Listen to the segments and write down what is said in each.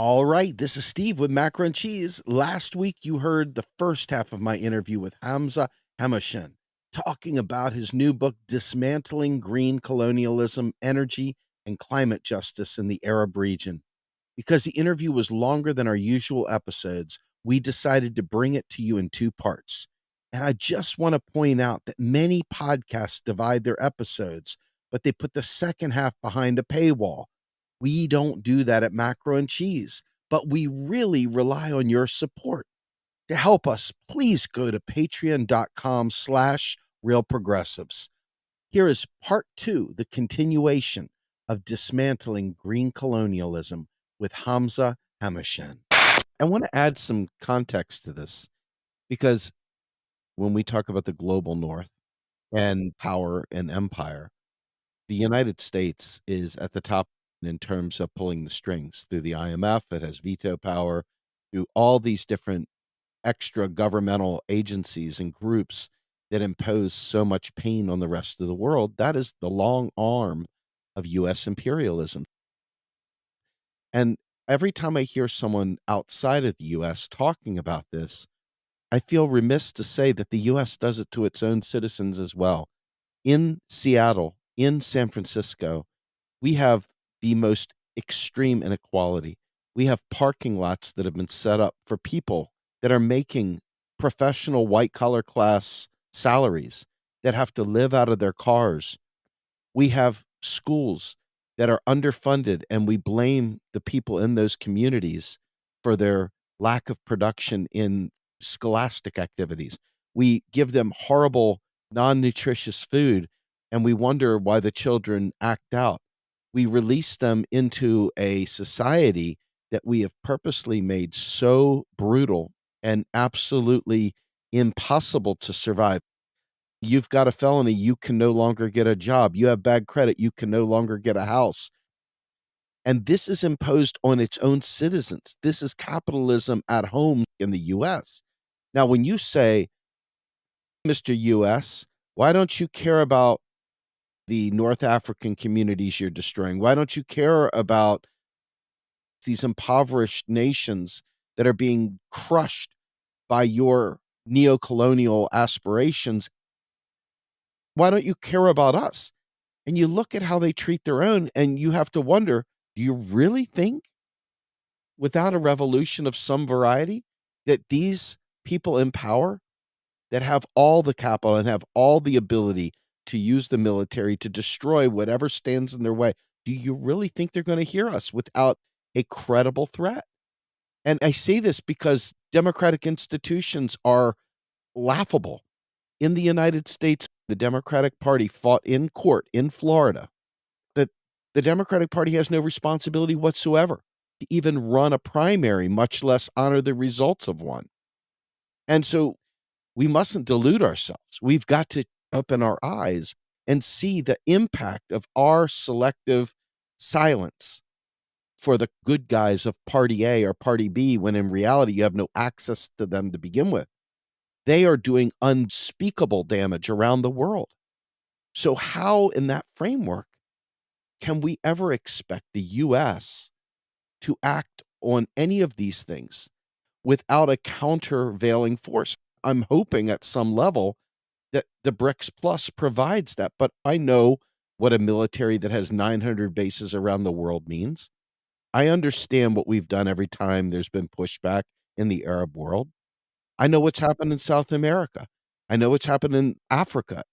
All right, this is Steve with Macro and Cheese. Last week, you heard the first half of my interview with Hamza Hamouchene talking about his new book, Dismantling Green Colonialism, Energy and Climate Justice in the Arab Region. Because the interview was longer than our usual episodes, we decided to bring it to you in two parts. And I just want to point out that many podcasts divide their episodes, but they put the second half behind a paywall. We don't do that at Macro and Cheese, but we really rely on your support. To help us, please go to patreon.com/realprogressives. Here is part two, the continuation of Dismantling Green Colonialism with Hamza Hamouchene. I want to add some context to this because when we talk about the global north and power and empire, the United States is at the top in terms of pulling the strings through the IMF. It has veto power through all these different extra governmental agencies and groups that impose so much pain on the rest of the world. That is the long arm of US imperialism. And every time I hear someone outside of the US talking about this, I feel remiss to say that the US does it to its own citizens as well. In Seattle, in San Francisco, we have the most extreme inequality. We have parking lots that have been set up for people that are making professional white collar class salaries that have to live out of their cars. We have schools that are underfunded, and we blame the people in those communities for their lack of production in scholastic activities. We give them horrible, non nutritious food, and we wonder why the children act out. We release them into a society that we have purposely made so brutal and absolutely impossible to survive. You've got a felony, you can no longer get a job. You have bad credit, you can no longer get a house. And this is imposed on its own citizens. This is capitalism at home in the US. Now, when you say, Mr. US, why don't you care about the North African communities you're destroying? Why don't you care about these impoverished nations that are being crushed by your neo-colonial aspirations? Why don't you care about us? And you look at how they treat their own, and you have to wonder, do you really think, without a revolution of some variety, that these people in power that have all the capital and have all the ability to use the military to destroy whatever stands in their way, do you really think they're going to hear us without a credible threat? And I say this because democratic institutions are laughable. In the United States, the Democratic Party fought in court in Florida that the Democratic Party has no responsibility whatsoever to even run a primary, much less honor the results of one. And so we mustn't delude ourselves. We've got to open our eyes and see the impact of our selective silence for the good guys of Party A or Party B, when in reality you have no access to them to begin with. They are doing unspeakable damage around the world. So how, in that framework, can we ever expect the US to act on any of these things without a countervailing force? I'm hoping at some level that the BRICS Plus provides that, but I know what a military that has 900 bases around the world means. I understand what we've done every time there's been pushback in the Arab world. I know what's happened in South America. I know what's happened in Africa.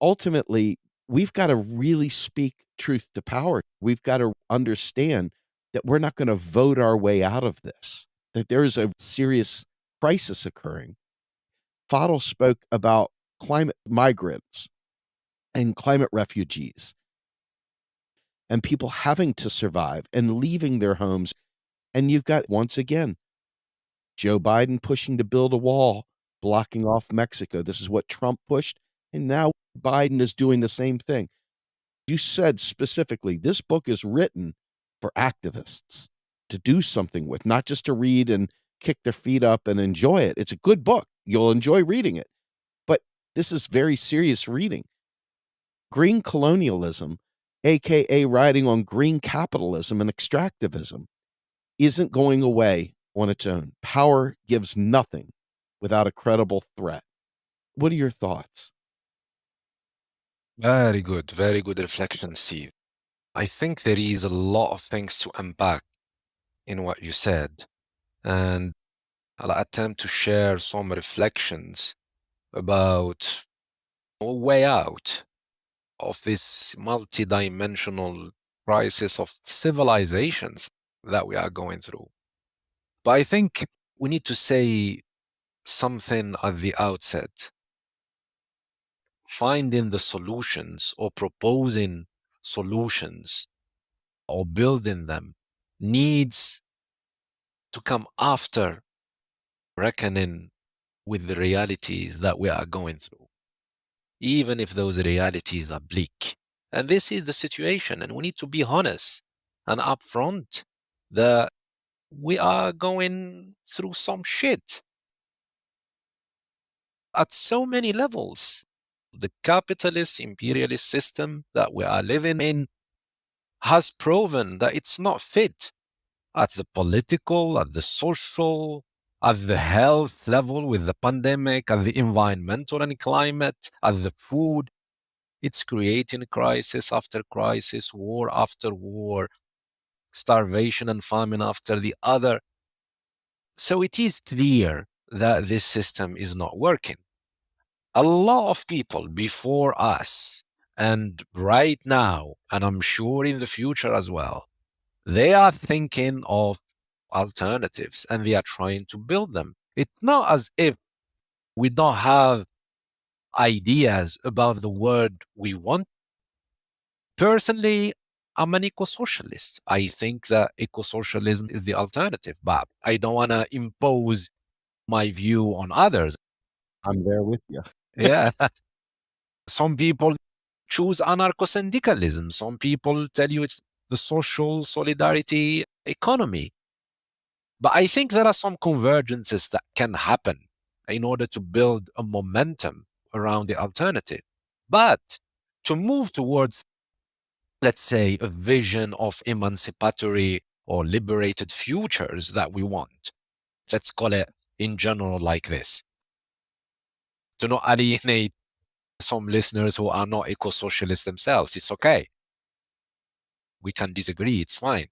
Ultimately, we've got to really speak truth to power. We've got to understand that we're not going to vote our way out of this, that there is a serious crisis occurring. Fadl spoke about climate migrants and climate refugees and people having to survive and leaving their homes. And you've got, once again, Joe Biden pushing to build a wall, blocking off Mexico. This is what Trump pushed. And now Biden is doing the same thing. You said specifically, this book is written for activists to do something with, not just to read and kick their feet up and enjoy it. It's a good book. You'll enjoy reading it. But this is very serious reading. Green colonialism, aka riding on green capitalism and extractivism, isn't going away on its own. Power gives nothing without a credible threat. What are your thoughts? Very good reflection, Steve. I think there is a lot of things to unpack in what you said, and I'll attempt to share some reflections about a way out of this multidimensional crisis of civilizations that we are going through. But I think we need to say something at the outset. Finding the solutions or proposing solutions or building them needs to come after reckoning with the realities that we are going through, even if those realities are bleak. And this is the situation, and we need to be honest and upfront that we are going through some shit at so many levels. The capitalist imperialist system that we are living in has proven that it's not fit at the political, at the social, at the health level with the pandemic, at the environmental and climate, at the food. It's creating crisis after crisis, war after war, starvation and famine after the other. So it is clear that this system is not working. A lot of people before us, and right now, and I'm sure in the future as well, they are thinking of alternatives and they are trying to build them. It's not as if we don't have ideas about the word we want. Personally, I'm an eco-socialist. I think that eco-socialism is the alternative, but I don't want to impose my view on others. I'm there with you. Yeah. Some people choose anarcho-syndicalism. Some people tell you it's the social solidarity economy. But I think there are some convergences that can happen in order to build a momentum around the alternative. But to move towards, let's say, a vision of emancipatory or liberated futures that we want, let's call it in general like this, to not alienate some listeners who are not eco-socialists themselves. It's okay. We can disagree, it's fine.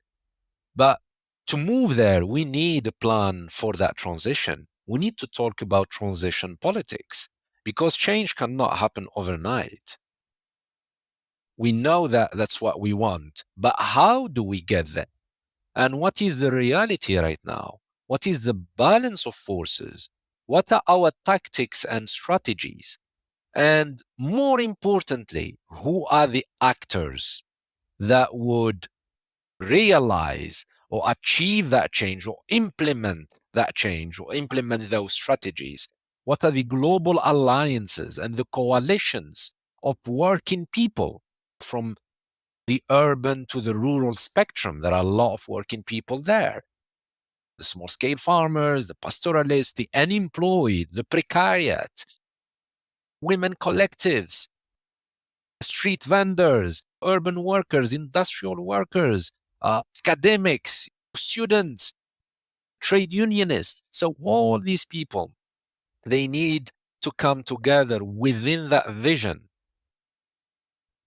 But to move there, we need a plan for that transition. We need to talk about transition politics because change cannot happen overnight. We know that that's what we want, but how do we get there? And what is the reality right now? What is the balance of forces? What are our tactics and strategies? And more importantly, who are the actors that would realize or achieve that change or implement that change or implement those strategies? What are the global alliances and the coalitions of working people from the urban to the rural spectrum? There are a lot of working people there. The small scale farmers, the pastoralists, the unemployed, the precariat, women collectives, street vendors, urban workers, industrial workers, academics, students, trade unionists. So all these people, they need to come together within that vision,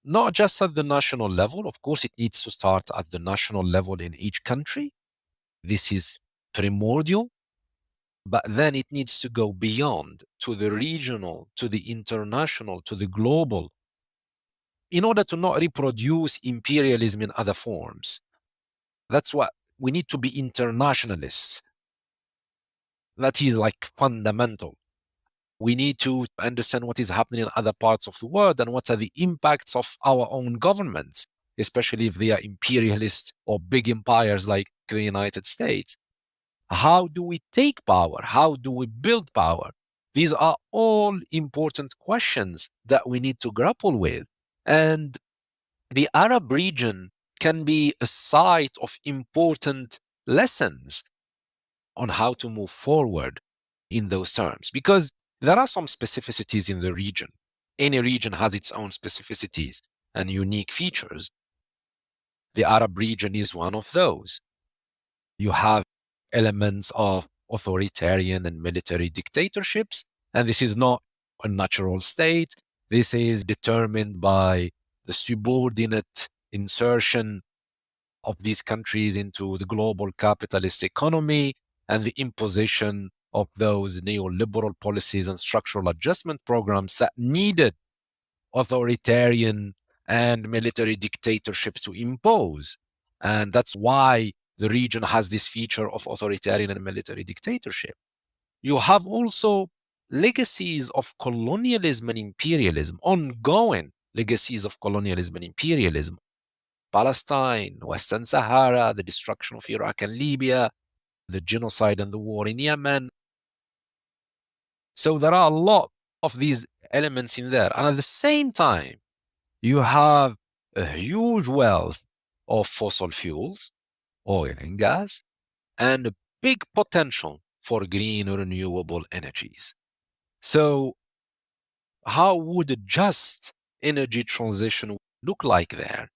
not just at the national level. Of course, it needs to start at the national level in each country. This is primordial, but then it needs to go beyond to the regional, to the international, to the global, in order to not reproduce imperialism in other forms. That's what we need to be internationalists. That is like fundamental. We need to understand what is happening in other parts of the world and what are the impacts of our own governments, especially if they are imperialist or big empires like the United States. How do we take power? How do we build power? These are all important questions that we need to grapple with. And the Arab region can be a site of important lessons on how to move forward in those terms, because there are some specificities in the region. Any region has its own specificities and unique features. The Arab region is one of those. You have elements of authoritarian and military dictatorships, and this is not a natural state. This is determined by the subordinate insertion of these countries into the global capitalist economy and the imposition of those neoliberal policies and structural adjustment programs that needed authoritarian and military dictatorships to impose. And that's why the region has this feature of authoritarian and military dictatorship. You have also legacies of colonialism and imperialism, ongoing legacies of colonialism and imperialism. Palestine, Western Sahara, the destruction of Iraq and Libya, the genocide and the war in Yemen. So there are a lot of these elements in there. And at the same time, you have a huge wealth of fossil fuels, oil and gas, and a big potential for green renewable energies. So how would a just energy transition look like there?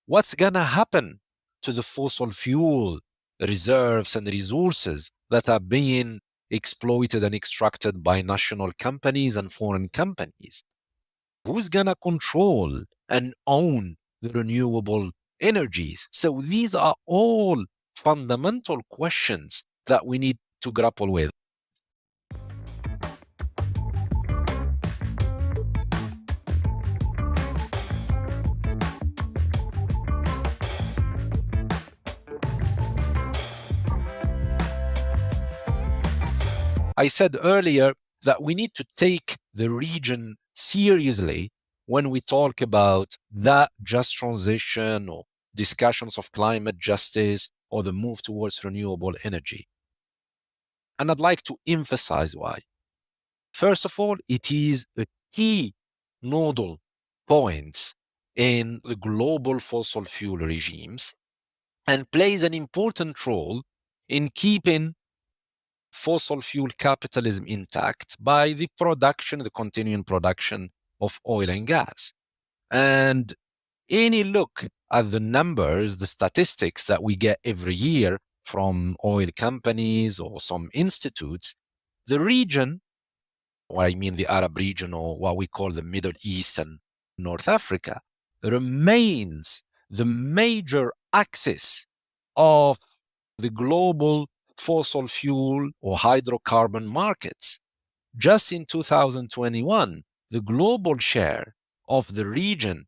What's going to happen to the fossil fuel reserves and resources that are being exploited and extracted by national companies and foreign companies? Who's going to control and own the renewable energies? So these are all fundamental questions that we need to grapple with. I said earlier that we need to take the region seriously when we talk about that just transition or discussions of climate justice or the move towards renewable energy. And I'd like to emphasize why. First of all, it is a key nodal point in the global fossil fuel regimes and plays an important role in keeping fossil fuel capitalism intact by the production, the continuing production of oil and gas. And any look at the numbers, the statistics that we get every year from oil companies or some institutes, the region, or I mean the Arab region or what we call the Middle East and North Africa, remains the major axis of the global fossil fuel or hydrocarbon markets. Just in 2021, the global share of the region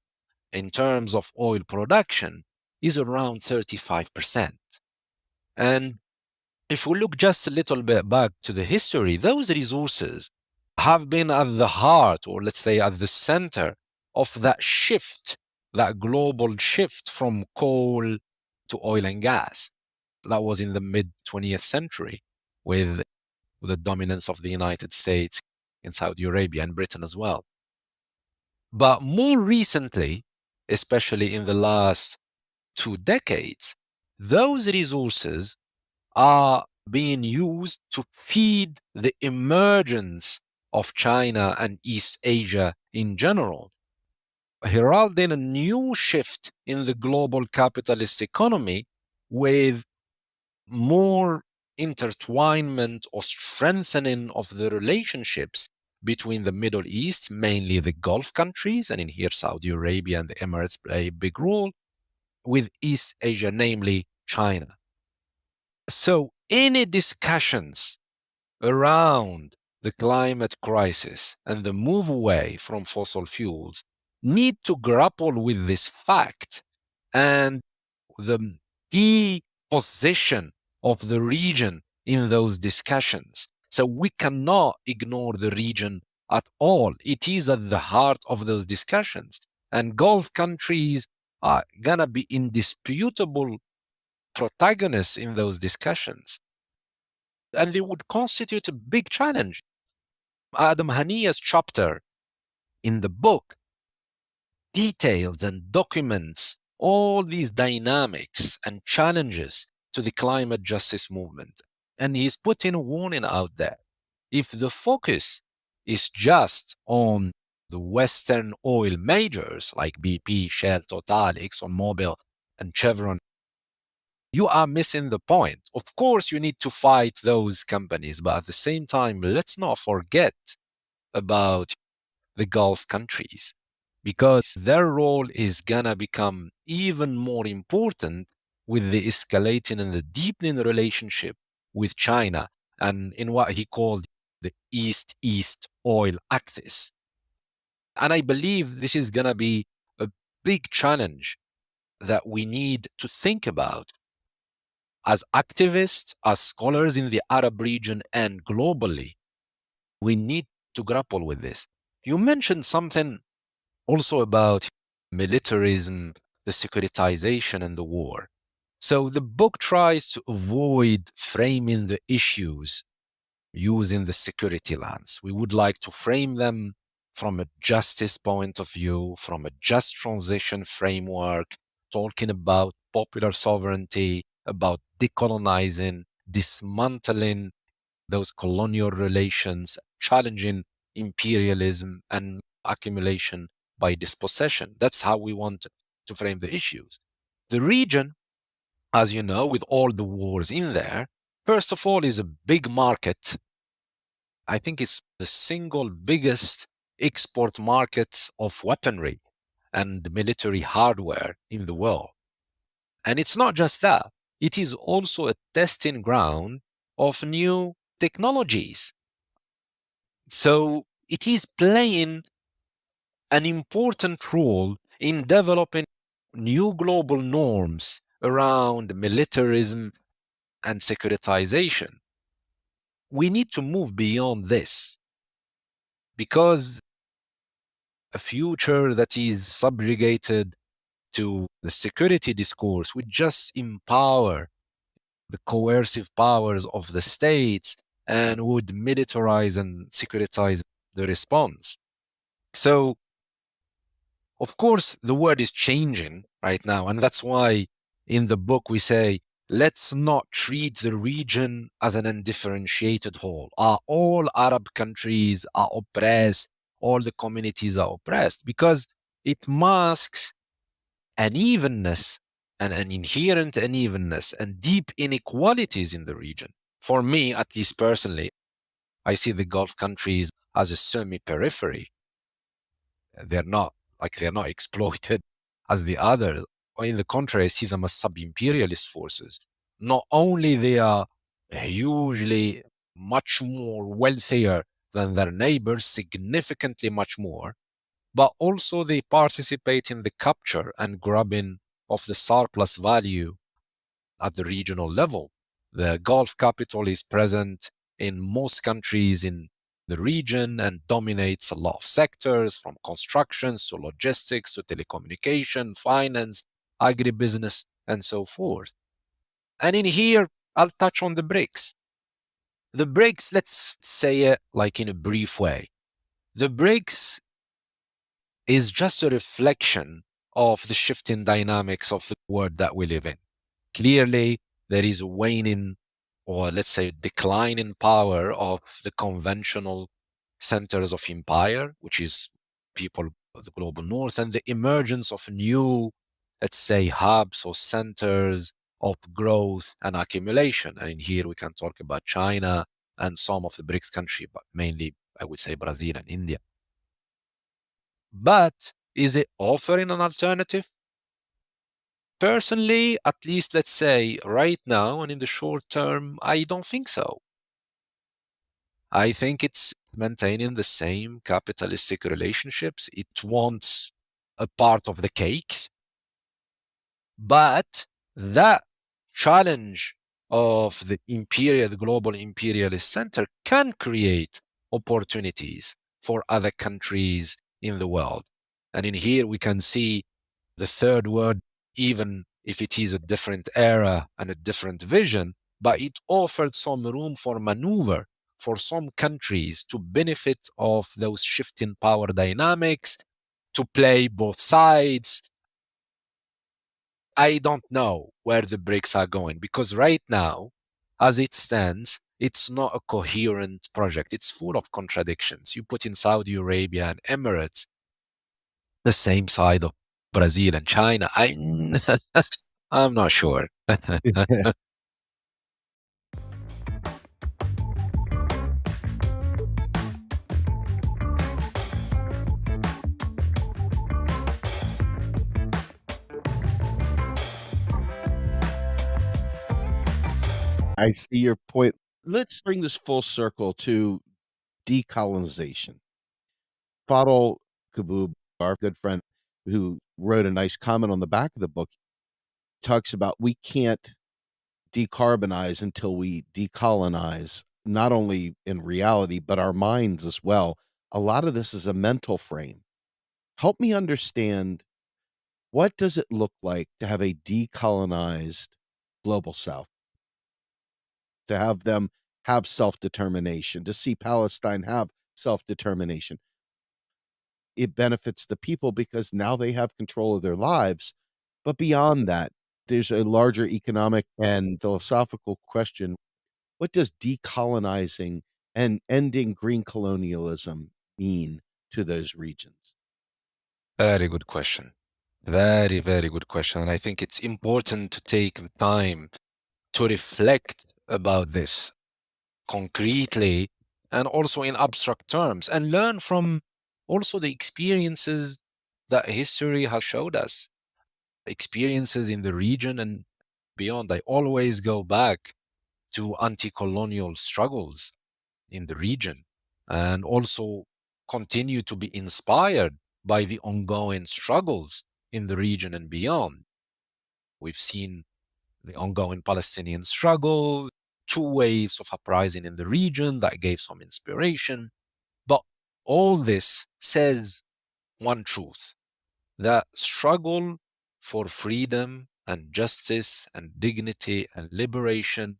in terms of oil production is around 35%. And if we look just a little bit back to the history, those resources have been at the heart, or let's say at the center of that shift, that global shift from coal to oil and gas. That was in the mid 20th century with the dominance of the United States in Saudi Arabia and Britain as well. But more recently, especially in the last 2 decades, those resources are being used to feed the emergence of China and East Asia in general, heralding a new shift in the global capitalist economy with more intertwinement or strengthening of the relationships between the Middle East, mainly the Gulf countries, and in here Saudi Arabia and the Emirates play a big role, with East Asia, namely China. So any discussions around the climate crisis and the move away from fossil fuels need to grapple with this fact and the key position of the region in those discussions. So we cannot ignore the region at all. It is at the heart of those discussions. And Gulf countries are going to be indisputable protagonists in those discussions. And they would constitute a big challenge. Adam Hania's chapter in the book details and documents all these dynamics and challenges to the climate justice movement. And he's putting a warning out there. If the focus is just on the Western oil majors like BP, Shell, Total, ExxonMobil, and Chevron, you are missing the point. Of course, you need to fight those companies, but at the same time, let's not forget about the Gulf countries, because their role is gonna become even more important with the escalating and the deepening relationship with China and in what he called the East-East oil axis. And I believe this is gonna be a big challenge that we need to think about as activists, as scholars in the Arab region and globally. We need to grapple with this. You mentioned something also about militarism, the securitization, and the war. So the book tries to avoid framing the issues using the security lens. We would like to frame them from a justice point of view, from a just transition framework, talking about popular sovereignty, about decolonizing, dismantling those colonial relations, challenging imperialism and accumulation by dispossession. That's how we want to frame the issues. The region, as you know, with all the wars in there, first of all, is a big market. I think it's the single biggest export market of weaponry and military hardware in the world. And it's not just that, it is also a testing ground of new technologies. So it is playing an important role in developing new global norms around militarism and securitization. We need to move beyond this because a future that is subjugated to the security discourse would just empower the coercive powers of the states and would militarize and securitize the response. So, of course, the world is changing right now. And that's why in the book we say, let's not treat the region as an undifferentiated whole. Are all Arab countries are oppressed? All the communities are oppressed? Because it masks unevenness and an inherent unevenness and deep inequalities in the region. For me, at least personally, I see the Gulf countries as a semi-periphery. They're not exploited as the others. On the contrary, I see them as sub-imperialist forces. Not only they are hugely much more wealthier than their neighbors, significantly much more, but also they participate in the capture and grabbing of the surplus value at the regional level. The Gulf capital is present in most countries in the region and dominates a lot of sectors, from constructions to logistics to telecommunication, finance, agribusiness, and so forth. And in here, I'll touch on the BRICS. The BRICS, let's say it like in a brief way. The BRICS is just a reflection of the shifting dynamics of the world that we live in. Clearly, there is a waning, or let's say decline in power of the conventional centers of empire, which is people of the global north, and the emergence of new, let's say, hubs or centers of growth and accumulation. And in here we can talk about China and some of the BRICS countries, but mainly I would say Brazil and India. But is it offering an alternative? Personally, at least let's say right now and in the short term, I don't think so. I think it's maintaining the same capitalistic relationships. It wants a part of the cake. But that challenge of the global imperialist center can create opportunities for other countries in the world. And in here we can see the third world, even if it is a different era and a different vision, but it offered some room for maneuver for some countries to benefit of those shifting power dynamics, to play both sides. I don't know where the BRICS are going because right now, as it stands, it's not a coherent project. It's full of contradictions. You put in Saudi Arabia and Emirates, the same side of Brazil and China. I'm not sure. I see your point. Let's bring this full circle to decolonization. Fadl Kaboub, our good friend who wrote a nice comment on the back of the book, talks about we can't decarbonize until we decolonize, not only in reality, but our minds as well. A lot of this is a mental frame. Help me understand, what does it look like to have a decolonized global South? To have them have self-determination, to see Palestine have self-determination. It benefits the people because now they have control of their lives. But beyond that, there's a larger economic and philosophical question. What does decolonizing and ending green colonialism mean to those regions? Very good question. Very, very good question. And I think it's important to take the time to reflect about this concretely and also in abstract terms and learn from also the experiences that history has showed us, experiences in the region and beyond. I always go back to anti-colonial struggles in the region and also continue to be inspired by the ongoing struggles in the region and beyond. We've seen the ongoing Palestinian struggle, two waves of uprising in the region that gave some inspiration. But all this says one truth, that struggle for freedom and justice and dignity and liberation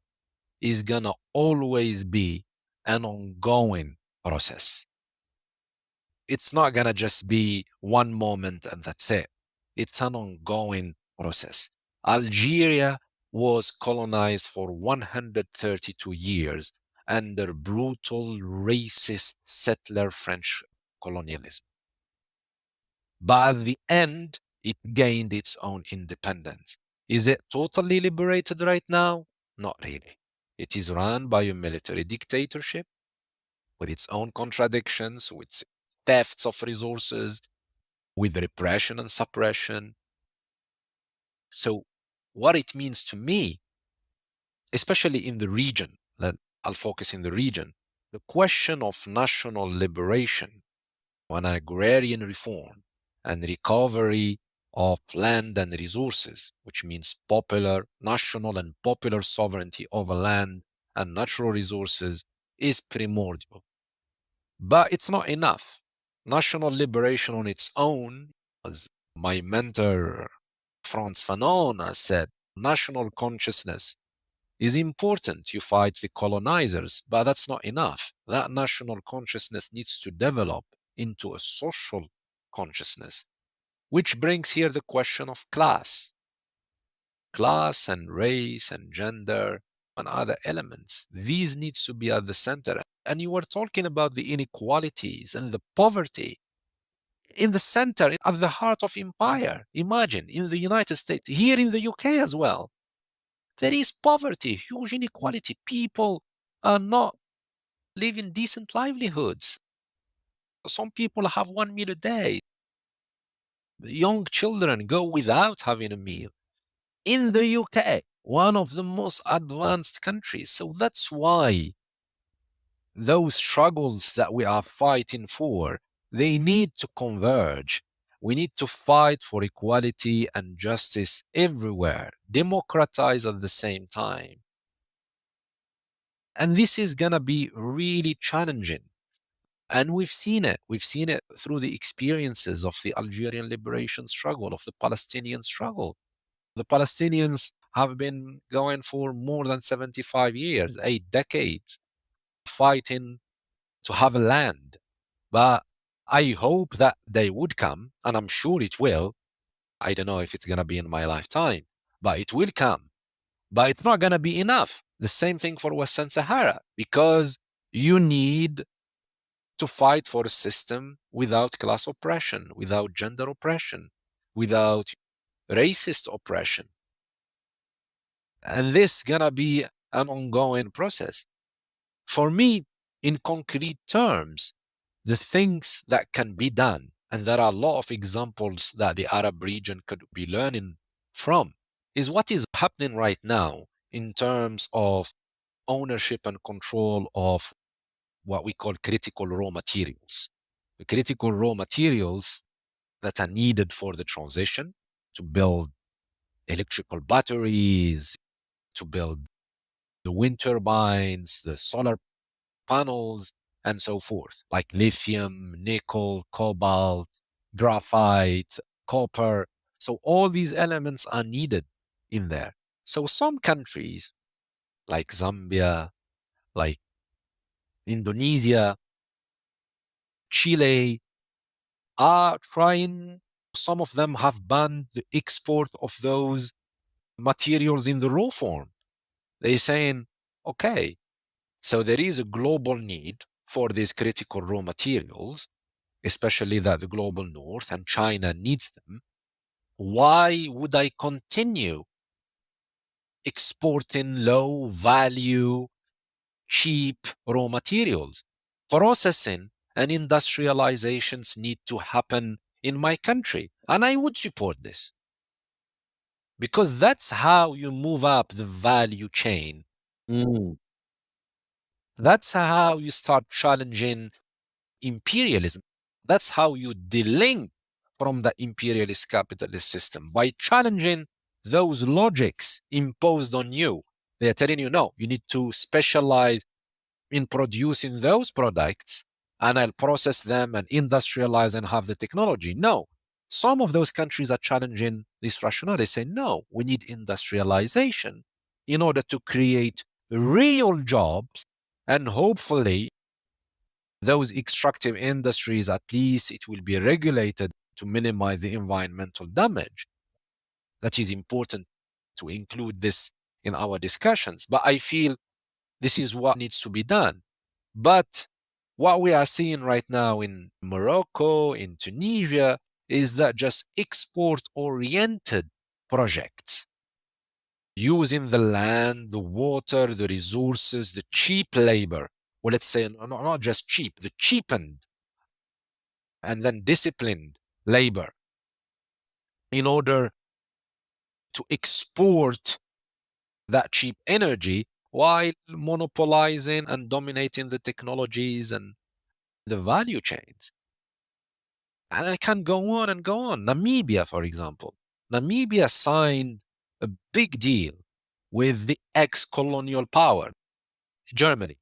is gonna always be an ongoing process. It's not gonna just be one moment and that's it. It's an ongoing process. Algeria was colonized for 132 years under brutal, racist settler French colonialism. But at the end, it gained its own independence. Is it totally liberated right now? Not really. It is run by a military dictatorship with its own contradictions, with thefts of resources, with repression and suppression. So, what it means to me, especially in the region, that I'll focus in the region, the question of national liberation, on agrarian reform, and recovery of land and resources, which means popular, national, and popular sovereignty over land and natural resources, is primordial. But it's not enough. National liberation on its own, as my mentor Frantz Fanon has said, national consciousness is important. You fight the colonizers, but that's not enough. That national consciousness needs to develop into a social consciousness, which brings here the question of class. Class and race and gender and other elements. These needs to be at the center. And you were talking about the inequalities and the poverty in the center, at the heart of empire. Imagine in the United States, here in the UK as well, there is poverty, huge inequality. People are not living decent livelihoods. Some people have 1 meal a day. Young children go without having a meal. In the UK, one of the most advanced countries. So that's why those struggles that we are fighting for, they need to converge. We need to fight for equality and justice everywhere, democratize at the same time. And this is going to be really challenging. And we've seen it. We've seen it through the experiences of the Algerian liberation struggle, of the Palestinian struggle. The Palestinians have been going for more than 75 years, 8 decades, fighting to have a land. But I hope that they would come, and I'm sure it will. I don't know if it's going to be in my lifetime, but it will come. But it's not going to be enough. The same thing for Western Sahara, because you need to fight for a system without class oppression, without gender oppression, without racist oppression. And this is gonna be an ongoing process. For me, in concrete terms, the things that can be done, and there are a lot of examples that the Arab region could be learning from, is what is happening right now in terms of ownership and control of what we call critical raw materials. The critical raw materials that are needed for the transition to build electrical batteries, to build the wind turbines, the solar panels, and so forth, like lithium, nickel, cobalt, graphite, copper. So all these elements are needed in there. So some countries like Zambia, like Indonesia, Chile are trying, some of them have banned the export of those materials in the raw form. They're saying, okay, so there is a global need for these critical raw materials, especially that the global north and China needs them. Why would I continue exporting low value, cheap raw materials? Processing and industrializations need to happen in my country. And I would support this because that's how you move up the value chain. Mm. That's how you start challenging imperialism. That's how you delink from the imperialist capitalist system, by challenging those logics imposed on you. They're telling you, no, you need to specialize in producing those products and I'll process them and industrialize and have the technology. No, some of those countries are challenging this rationale. They say, no, we need industrialization in order to create real jobs, and hopefully those extractive industries, at least it will be regulated to minimize the environmental damage. That is important to include this in our discussions. But I feel this is what needs to be done. But what we are seeing right now in Morocco, in Tunisia, is that just export-oriented projects using the land, the water, the resources, the cheap labor. Well, let's say not just cheap, the cheapened and then disciplined labor in order to export that cheap energy while monopolizing and dominating the technologies and the value chains. And I can go on and go on. Namibia, for example. Namibia signed a big deal with the ex-colonial power, Germany.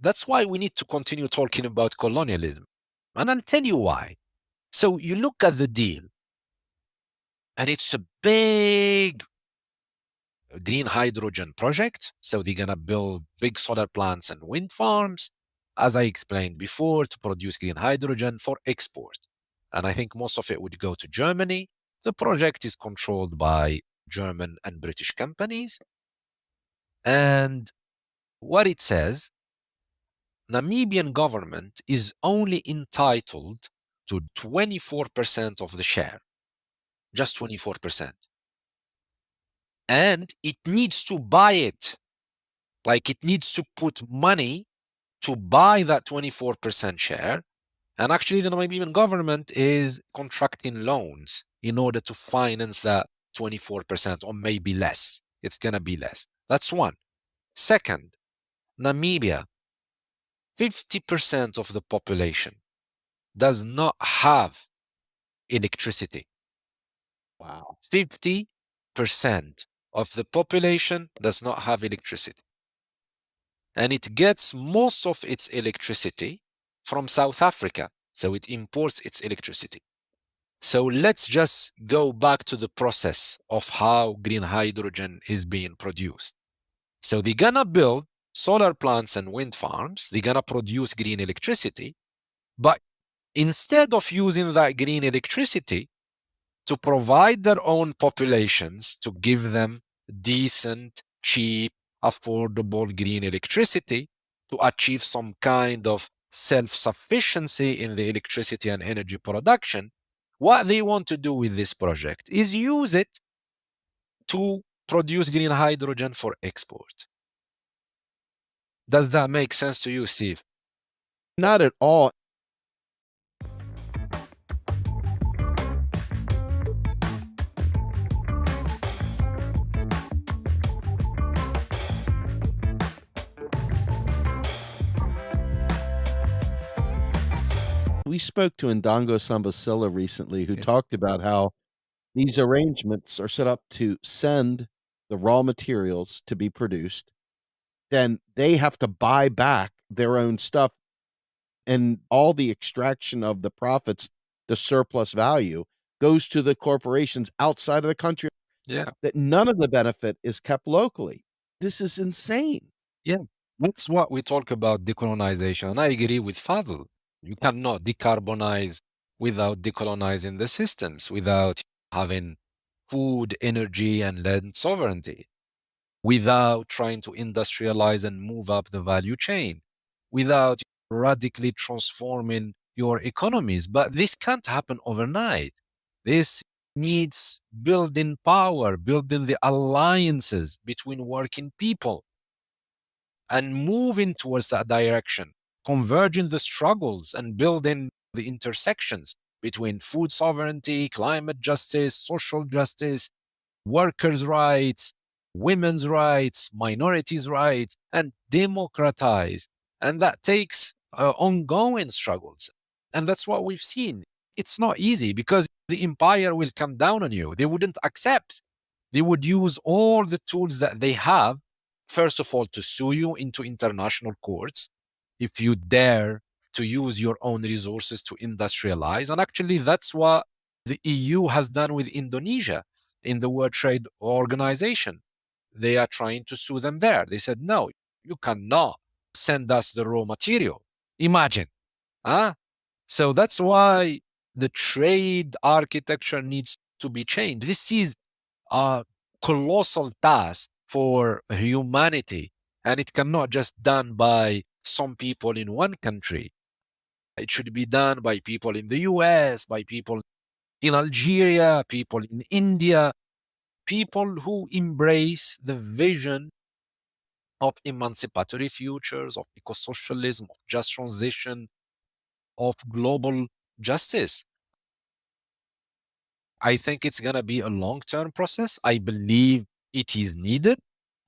That's why we need to continue talking about colonialism. And I'll tell you why. So you look at the deal, and it's a big green hydrogen project. So they're going to build big solar plants and wind farms, as I explained before, to produce green hydrogen for export. And I think most of it would go to Germany. The project is controlled by German and British companies. And what it says, Namibian government is only entitled to 24% of the share, just 24%. And it needs to buy it. Like it needs to put money to buy that 24% share. And actually, the Namibian government is contracting loans in order to finance that 24%, or maybe less. It's going to be less. That's one. Second, Namibia, 50% of the population does not have electricity. Wow. 50% of the population does not have electricity. And it gets most of its electricity from South Africa. So it imports its electricity. So let's just go back to the process of how green hydrogen is being produced. So they're gonna build solar plants and wind farms. They're gonna produce green electricity. But instead of using that green electricity to provide their own populations, to give them decent, cheap, affordable green electricity, to achieve some kind of self-sufficiency in the electricity and energy production, what they want to do with this project is use it to produce green hydrogen for export. Does that make sense to you, Steve? Not at all. We spoke to Ndongo Sambasila recently, who talked about how these arrangements are set up to send the raw materials to be produced. Then they have to buy back their own stuff, and all the extraction of the profits, the surplus value, goes to the corporations outside of the country. Yeah. That none of the benefit is kept locally. This is insane. Yeah. That's what we talk about decolonization. And I agree with Fadl. You cannot decarbonize without decolonizing the systems, without having food, energy, and land sovereignty, without trying to industrialize and move up the value chain, without radically transforming your economies. But this can't happen overnight. This needs building power, building the alliances between working people, and moving towards that direction, converging the struggles and building the intersections between food sovereignty, climate justice, social justice, workers' rights, women's rights, minorities' rights, and democratize. And that takes ongoing struggles. And that's what we've seen. It's not easy because the empire will come down on you. They wouldn't accept. They would use all the tools that they have, first of all, to sue you into international courts if you dare to use your own resources to industrialize. And actually, that's what the EU has done with Indonesia in the World Trade Organization. They are trying to sue them there. They said, no, you cannot send us the raw material. Imagine. Huh? So that's why the trade architecture needs to be changed. This is a colossal task for humanity, and it cannot just done by some people in one country. It should be done by people in the US, by people in Algeria, people in India, people who embrace the vision of emancipatory futures, of eco-socialism, of just transition, of global justice. I think it's going to be a long-term process. I believe it is needed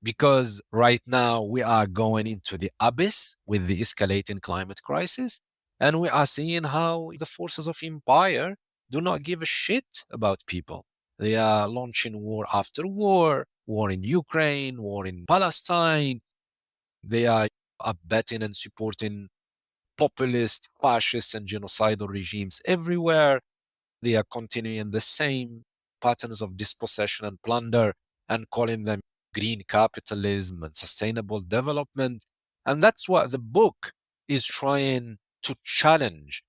because right now we are going into the abyss with the escalating climate crisis. And we are seeing how the forces of empire do not give a shit about people. They are launching war after war, war in Ukraine, war in Palestine. They are abetting and supporting populist, fascist, and genocidal regimes everywhere. They are continuing the same patterns of dispossession and plunder and calling them green capitalism and sustainable development. And that's what the book is trying to challenge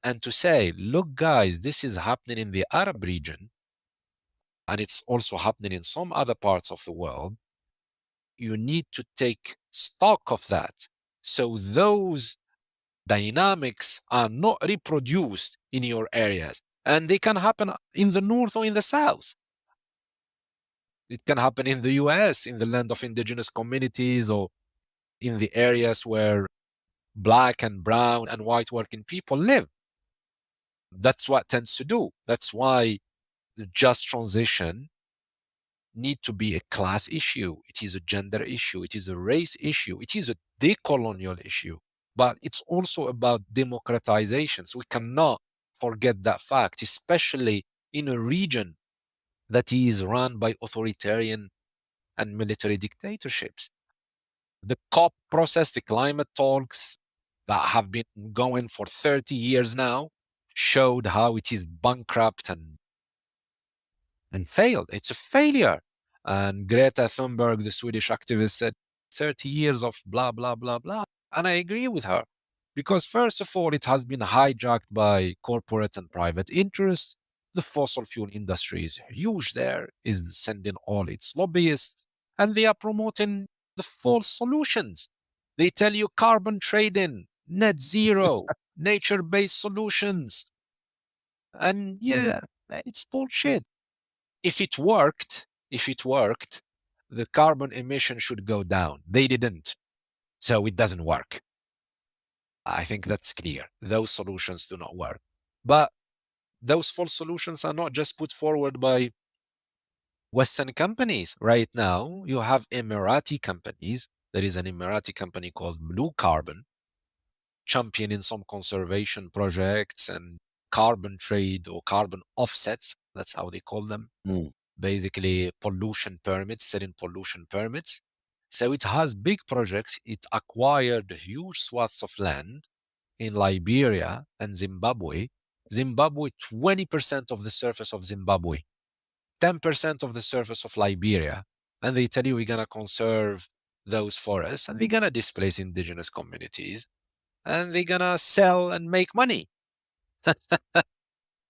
and to say, look, guys, this is happening in the Arab region, and it's also happening in some other parts of the world. You need to take stock of that. So those dynamics are not reproduced in your areas. And they can happen in the north or in the south. It can happen in the US, in the land of indigenous communities, or in the areas where black and brown and white working people live. That's what tends to do. That's why the just transition need to be a class issue. It is a gender issue. It is a race issue. It is a decolonial issue. But it's also about democratization. So we cannot forget that fact, especially in a region that is run by authoritarian and military dictatorships. The COP process, the climate talks that have been going for 30 years now, showed how it is bankrupt and failed. It's a failure. And Greta Thunberg, the Swedish activist, said 30 years of blah, blah, blah, blah. And I agree with her. Because first of all, it has been hijacked by corporate and private interests. The fossil fuel industry is huge there, is sending all its lobbyists, and they are promoting the false solutions. They tell you carbon trading, net zero, nature-based solutions. And yeah, it's bullshit. If it worked, if it worked, the carbon emission should go down. They didn't. So it doesn't work. I think that's clear. Those solutions do not work. But those false solutions are not just put forward by Western companies. Right now, you have Emirati companies. There is an Emirati company called Blue Carbon, championing some conservation projects and carbon trade or carbon offsets. That's how they call them. Mm. Basically, pollution permits, selling pollution permits. So it has big projects. It acquired huge swaths of land in Liberia and Zimbabwe. Zimbabwe, 20% of the surface of Zimbabwe, 10% of the surface of Liberia. And they tell you we're going to conserve those forests and we're going to displace indigenous communities and they're going to sell and make money.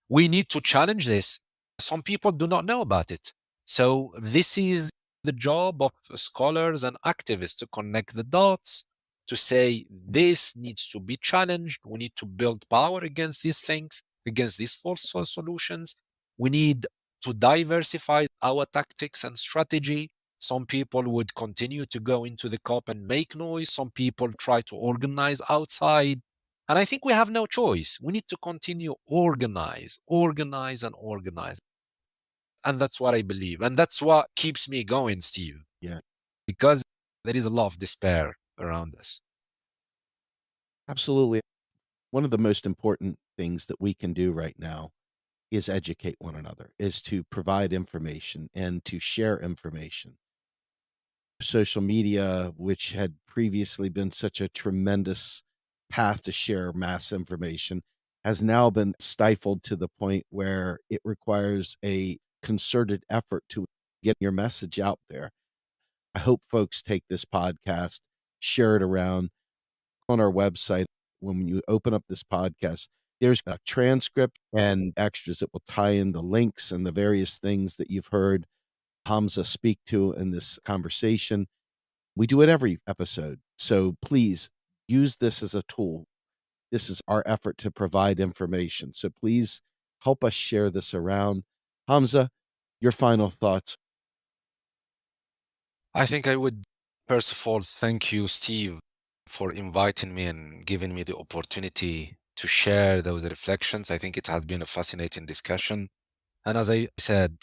We need to challenge this. Some people do not know about it. So this is the job of scholars and activists to connect the dots, to say this needs to be challenged. We need to build power against these things, against these false solutions. We need to diversify our tactics and strategy. Some people would continue to go into the COP and make noise. Some people try to organize outside. And I think we have no choice. We need to continue organize, and organize. And that's what I believe. And that's what keeps me going, Steve. Yeah. Because there is a lot of despair around us. Absolutely. One of the most important things that we can do right now is educate one another, is to provide information and to share information. Social media, which had previously been such a tremendous path to share mass information, has now been stifled to the point where it requires a concerted effort to get your message out there. I hope folks take this podcast, share it around. On our website, when you open up this podcast, there's a transcript and extras that will tie in the links and the various things that you've heard Hamza speak to in this conversation. We do it every episode. So please use this as a tool. This is our effort to provide information. So please help us share this around. Hamza, your final thoughts. I think I would, first of all, thank you, Steve, for inviting me and giving me the opportunity to share those reflections. I think it has been a fascinating discussion. And as I said,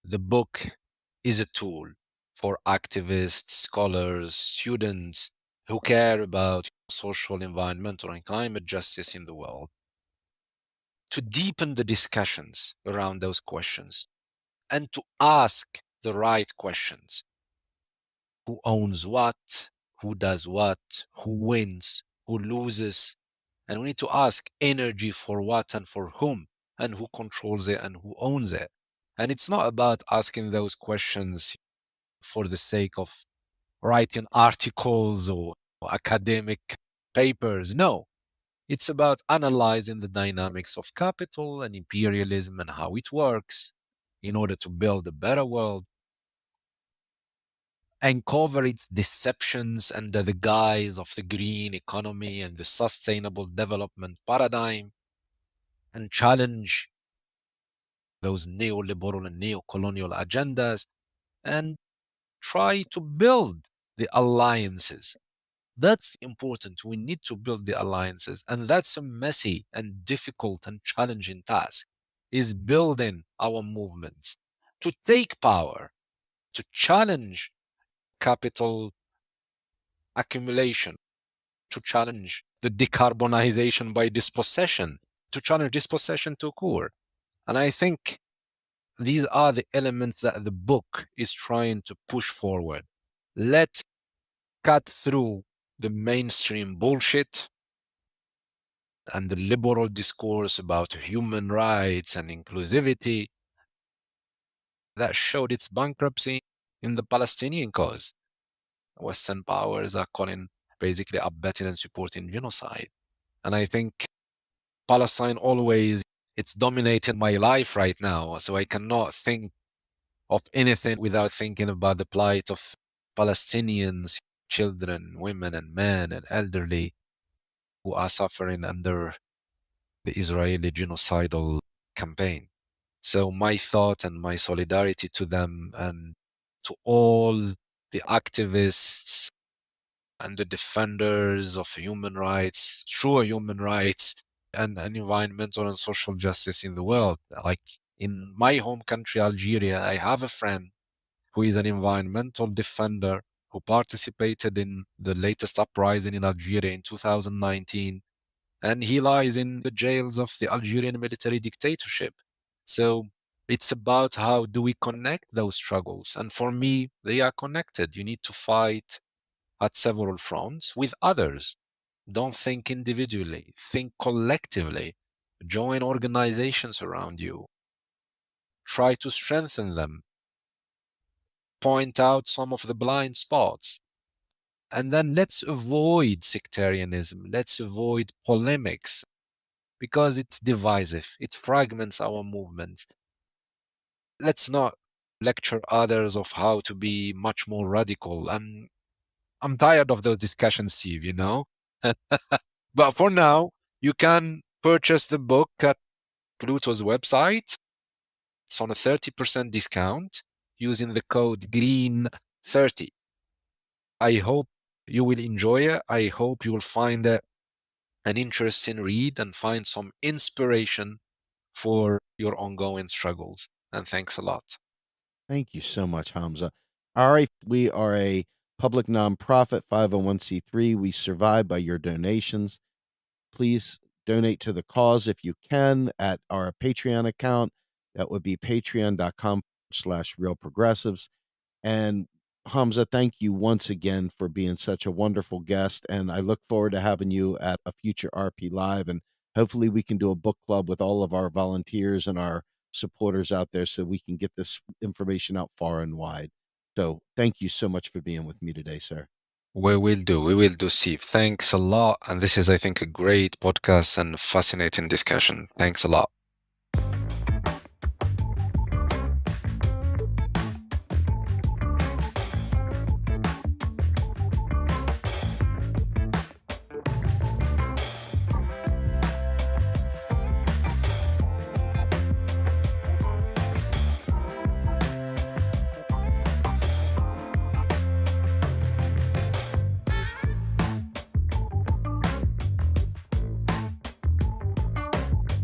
the book is a tool for activists, scholars, students who care about social, environmental, and climate justice in the world to deepen the discussions around those questions and to ask the right questions. Who owns what? Who does what? Who wins? Who loses? And we need to ask energy for what and for whom, and who controls it and who owns it. And it's not about asking those questions for the sake of writing articles or academic papers. No, it's about analyzing the dynamics of capital and imperialism and how it works in order to build a better world, uncover its deceptions under the guise of the green economy and the sustainable development paradigm, and challenge those neoliberal and neocolonial agendas, and try to build the alliances. That's important. We need to build the alliances, and that's a messy and difficult and challenging task, is building our movements to take power, to challenge capital accumulation, to challenge the decarbonization by dispossession, to challenge dispossession to occur. And I think these are the elements that the book is trying to push forward. Let's cut through the mainstream bullshit and the liberal discourse about human rights and inclusivity that showed its bankruptcy in the Palestinian cause. Western powers are calling, basically abetting and supporting genocide. And I think Palestine always, it's dominating my life right now. So I cannot think of anything without thinking about the plight of Palestinians, children, women, and men, and elderly who are suffering under the Israeli genocidal campaign. So my thought and my solidarity to them and to all the activists and the defenders of human rights, true human rights, and environmental and social justice in the world. Like in my home country, Algeria, I have a friend who is an environmental defender who participated in the latest uprising in Algeria in 2019, and he lies in the jails of the Algerian military dictatorship. So it's about how do we connect those struggles. And for me, they are connected. You need to fight at several fronts with others. Don't think individually, think collectively. Join organizations around you. Try to strengthen them. Point out some of the blind spots. And then let's avoid sectarianism. Let's avoid polemics because it's divisive. It fragments our movement. Let's not lecture others of how to be much more radical. I'm tired of those discussions, Steve, you know? But for now, you can purchase the book at Pluto's website. It's on a 30% discount using the code GREEN30. I hope you will enjoy it. I hope you will find it an interesting read and find some inspiration for your ongoing struggles. And thanks a lot. Thank you so much, Hamza. All right, we are a public nonprofit 501c3. We survive by your donations. Please donate to the cause if you can at our Patreon account. That would be patreon.com/realprogressives. And Hamza, thank you once again for being such a wonderful guest. And I look forward to having you at a future RP Live. And hopefully we can do a book club with all of our volunteers and our supporters out there so we can get this information out far and wide. So thank you so much for being with me today, sir. We will do, Steve. Thanks a lot. And this is, I think, a great podcast and fascinating discussion. Thanks a lot.